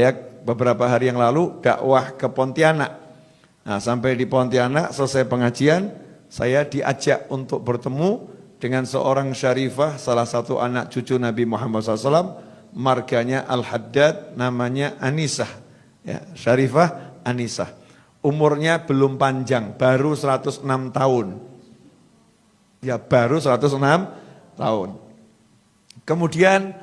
Saya beberapa hari yang lalu dakwah ke Pontianak. Nah, sampai di Pontianak selesai pengajian, saya diajak untuk bertemu dengan seorang syarifah, salah satu anak cucu Nabi Muhammad SAW, marganya Al-Haddad, namanya Anisah. Ya, Syarifah Anisah. Umurnya belum panjang, baru 106 tahun. Ya, baru 106 tahun. Kemudian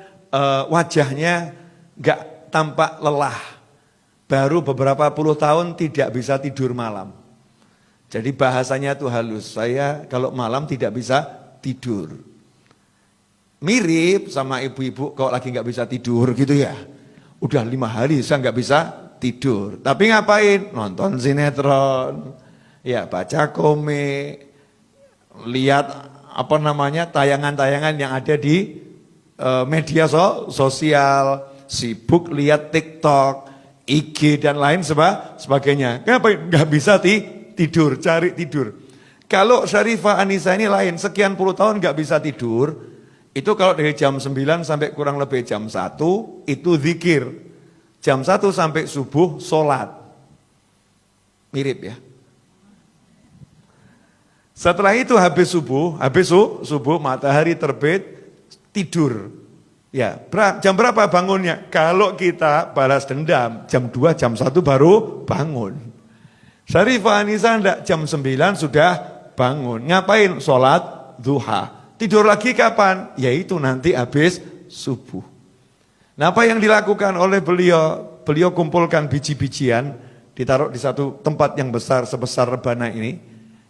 wajahnya enggak tampak lelah, baru beberapa puluh tahun tidak bisa tidur malam. Jadi bahasanya tuh halus, saya kalau malam tidak bisa tidur. Mirip sama ibu-ibu kalau lagi nggak bisa tidur gitu ya. Udah 5 hari saya nggak bisa tidur. Tapi ngapain? Nonton sinetron, ya baca komik, lihat tayangan-tayangan yang ada di media sosial. Sibuk lihat TikTok, IG dan lain sebagainya. Kenapa nggak bisa tidur, cari tidur? Kalau Syarifah Anisah ini lain, sekian puluh tahun nggak bisa tidur, itu kalau dari jam 9 sampai kurang lebih jam 1, itu zikir. Jam 1 sampai subuh, sholat. Mirip ya. Setelah itu habis subuh, matahari terbit, tidur. Ya, jam berapa bangunnya? Kalau kita balas dendam, jam 2, jam 1 baru bangun. Syarifah Anisah enggak, jam 9 sudah bangun. Ngapain? Sholat duha. Tidur lagi kapan? Yaitu nanti habis subuh. Nah, apa yang dilakukan oleh beliau? Beliau kumpulkan biji-bijian, ditaruh di satu tempat yang besar, sebesar rebana ini.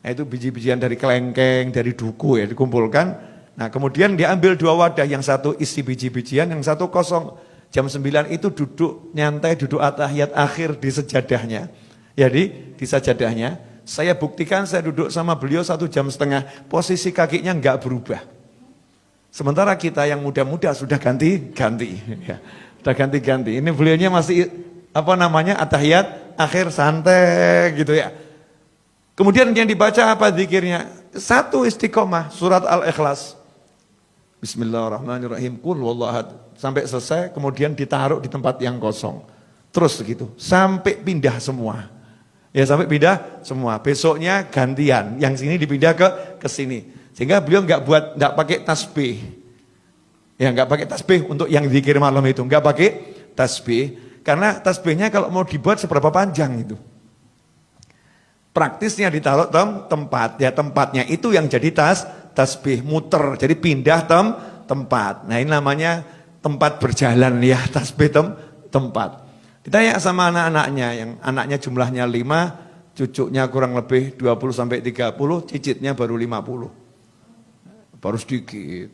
Itu biji-bijian dari kelengkeng, dari duku ya, dikumpulkan. Nah, kemudian diambil 2 wadah, yang satu isi biji-bijian, yang satu kosong. Jam 9 itu duduk nyantai, duduk atahiyat akhir di sejadahnya. Jadi di sajadahnya, saya buktikan saya duduk sama beliau 1,5 jam, posisi kakinya enggak berubah. Sementara kita yang muda-muda sudah ganti-ganti. Ya, sudah ganti-ganti. Ini beliaunya masih atahiyat akhir santai gitu ya. Kemudian yang dibaca apa zikirnya? 1 istiqomah, surat Al-Ikhlas. Bismillahirrahmanirrahim, qul huwallahu ahad, sampai selesai, kemudian ditaruh di tempat yang kosong. Terus begitu, sampai pindah semua. Ya, sampai pindah semua. Besoknya gantian, yang sini dipindah ke sini. Sehingga beliau enggak pakai tasbih. Ya, enggak pakai tasbih untuk yang zikir malam itu, enggak pakai tasbih, karena tasbihnya kalau mau dibuat seberapa panjang itu. Praktisnya ditaruh tempat, ya tempatnya itu yang jadi tasbih, muter, jadi pindah tempat. Nah, ini namanya tempat berjalan ya, tasbih tempat. Ditanya sama anak-anaknya, yang anaknya jumlahnya 5, cucunya kurang lebih 20-30, cicitnya baru 50. Baru sedikit.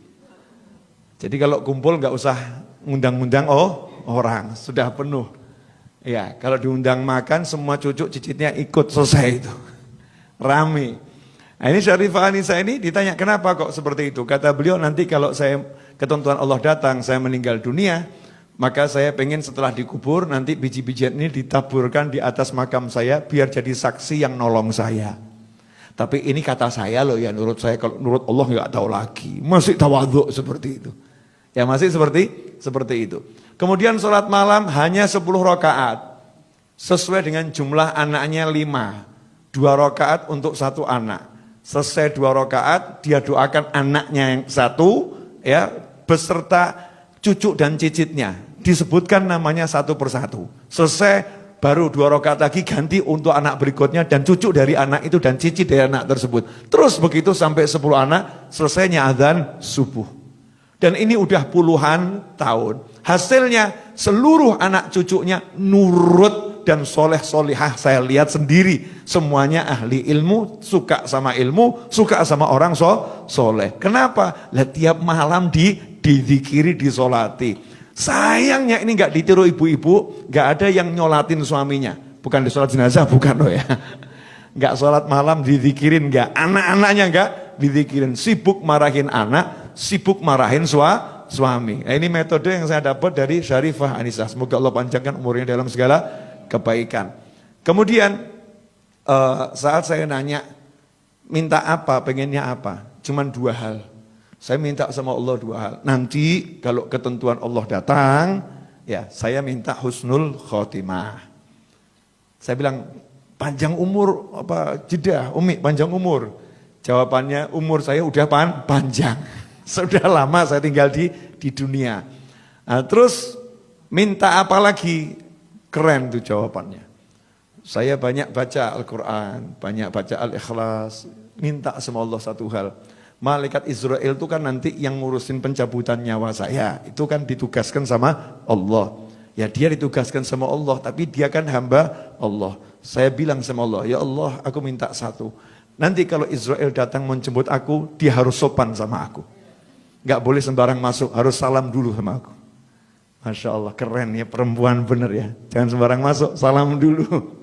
Jadi kalau kumpul nggak usah ngundang-ngundang orang, sudah penuh. Ya, kalau diundang makan semua cucu cicitnya ikut, selesai itu. Rame. Nah, ini Syarifah Anisah ini ditanya kenapa kok seperti itu. Kata beliau, nanti kalau saya ketentuan Allah datang, saya meninggal dunia, maka saya pengen setelah dikubur nanti biji-bijian ini ditaburkan di atas makam saya biar jadi saksi yang nolong saya. Tapi ini kata saya loh ya, menurut saya, kalau menurut Allah nggak tahu lagi. Masih tawadhu seperti itu. Ya, masih seperti itu. Kemudian sholat malam hanya 10 rakaat. Sesuai dengan jumlah anaknya 5. 2 rakaat untuk 1 anak. Selesai 2 rakaat, dia doakan anaknya yang 1, ya, beserta cucu dan cicitnya. Disebutkan namanya satu persatu. Selesai, baru 2 rakaat lagi ganti untuk anak berikutnya dan cucu dari anak itu dan cicit dari anak tersebut. Terus begitu sampai 10 anak, selesainya azan subuh. Dan ini udah puluhan tahun. Hasilnya seluruh anak cucunya nurut dan soleh-solihah. Saya lihat sendiri. Semuanya ahli ilmu, suka sama ilmu, suka sama orang soleh. Kenapa? Lah, tiap malam dizikiri, disolati. Sayangnya ini nggak ditiru ibu-ibu, nggak ada yang nyolatin suaminya. Bukan di sholat jenazah, bukan loh ya. Nggak sholat malam dizikirin, nggak. Anak-anaknya nggak dizikirin. Sibuk marahin anak, sibuk marahin suami. Nah, ini metode yang saya dapat dari Syarifah Anisah. Semoga Allah panjangkan umurnya dalam segala kebaikan. Kemudian saat saya nanya, minta apa, pengennya apa? Cuman 2 hal. Saya minta sama Allah 2 hal. Nanti kalau ketentuan Allah datang, Ya, saya minta husnul khotimah. Saya bilang, panjang umur apa jeda, Umi panjang umur. Jawabannya, umur saya udah panjang. Sudah lama saya tinggal di dunia. Nah, terus minta apa lagi? Keren tuh jawabannya. Saya banyak baca Al-Quran, banyak baca Al-Ikhlas, minta sama Allah satu hal. Malaikat Israel itu kan nanti yang ngurusin pencabutan nyawa saya. Itu kan ditugaskan sama Allah. Ya dia ditugaskan sama Allah, tapi dia kan hamba Allah. Saya bilang sama Allah, ya Allah aku minta satu. Nanti kalau Israel datang menjemput aku, dia harus sopan sama aku. Gak boleh sembarang masuk, harus salam dulu sama aku. Masya Allah, keren ya perempuan bener ya. Jangan sembarang masuk, salam dulu.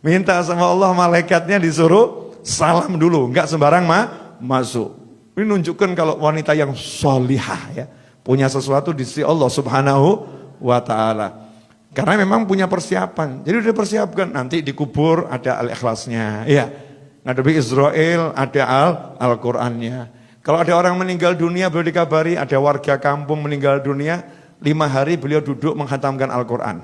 Minta sama Allah malaikatnya disuruh salam dulu, enggak sembarang masuk. Ini nunjukkan kalau wanita yang solihah ya, punya sesuatu di sisi Allah Subhanahu wa Ta'ala. Karena memang punya persiapan. Jadi udah persiapkan, nanti dikubur ada Al-Ikhlasnya. Ya, ngadepi Israel ada Al-Qurannya. Kalau ada orang meninggal dunia beliau dikabari, ada warga kampung meninggal dunia, 5 hari beliau duduk menghatamkan Al-Quran.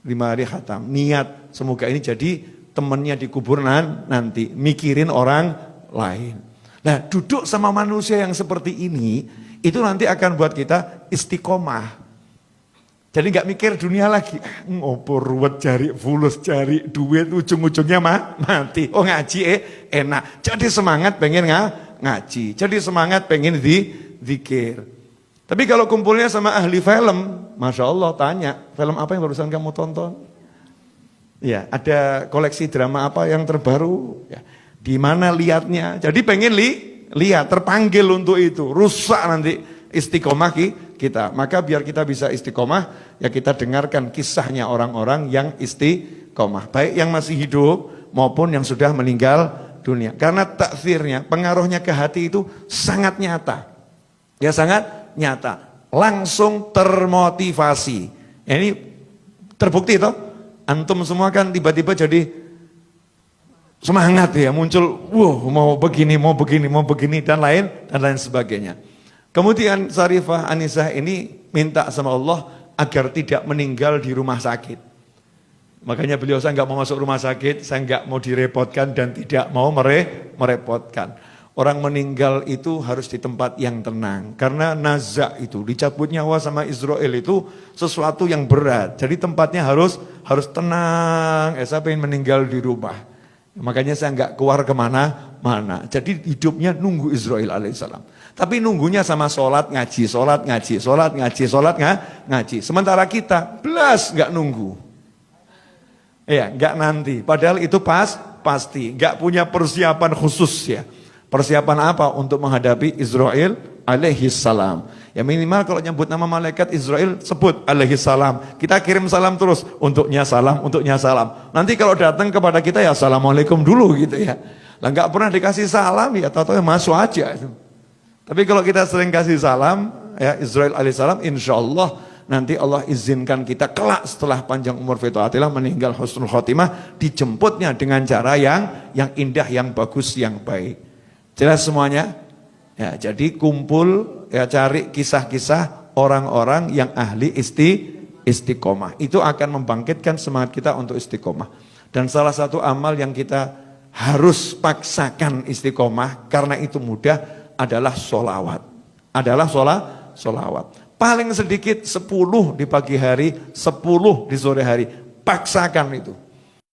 5 hari khatam, niat semoga ini jadi temannya di kuburan nanti, mikirin orang lain. Nah duduk sama manusia yang seperti ini, itu nanti akan buat kita istiqomah. Jadi gak mikir dunia lagi, ngopor ruwet cari fulus, cari duit, ujung-ujungnya mati. Oh ngaji enak, jadi semangat pengen ngaji, jadi semangat pengen zikir. Tapi kalau kumpulnya sama ahli film, Masya Allah tanya, film apa yang barusan kamu tonton? Ya, ada koleksi drama apa yang terbaru? Ya, di mana lihatnya? Jadi pengen lihat, terpanggil untuk itu. Rusak nanti istiqomah kita. Maka biar kita bisa istiqomah, ya kita dengarkan kisahnya orang-orang yang istiqomah. Baik yang masih hidup maupun yang sudah meninggal dunia. Karena taksirnya, pengaruhnya ke hati itu sangat nyata. Ya sangat nyata, langsung termotivasi. Ya, ini terbukti toh. Antum semua kan tiba-tiba jadi semangat ya, muncul, mau begini dan lain sebagainya. Kemudian Sarifah Anisah ini minta sama Allah agar tidak meninggal di rumah sakit. Makanya beliau, saya nggak mau masuk rumah sakit, saya nggak mau direpotkan dan tidak mau merepotkan. Orang meninggal itu harus di tempat yang tenang. Karena nazak itu, dicabut nyawa sama Israel itu sesuatu yang berat. Jadi tempatnya harus tenang. Saya pengen meninggal di rumah. Makanya saya nggak keluar kemana-mana. Jadi hidupnya nunggu Israel alaihissalam. Tapi nunggunya sama sholat ngaji. Sementara kita belas nggak nunggu. Ya, nggak nanti. Padahal itu pasti. Nggak punya persiapan khusus ya. Persiapan apa untuk menghadapi Israel alaihissalam? Ya minimal kalau nyebut nama malaikat Israel sebut alaihissalam. Kita kirim salam terus, untuknya salam. Nanti kalau datang kepada kita ya assalamualaikum dulu gitu ya. Lah nggak pernah dikasih salam ya tahu-tahu masuk aja. Tapi kalau kita sering kasih salam ya Israel alaihissalam, insyaallah nanti Allah izinkan kita kelak setelah panjang umur fitaatillah meninggal husnul khotimah, dijemputnya dengan cara yang indah, yang bagus, yang baik. Jelas semuanya? Ya, jadi kumpul ya cari kisah-kisah orang-orang yang ahli istiqomah. Itu akan membangkitkan semangat kita untuk istiqomah. Dan salah satu amal yang kita harus paksakan istiqomah karena itu mudah adalah sholawat. Sholawat. Paling sedikit 10 di pagi hari, 10 di sore hari. Paksakan itu.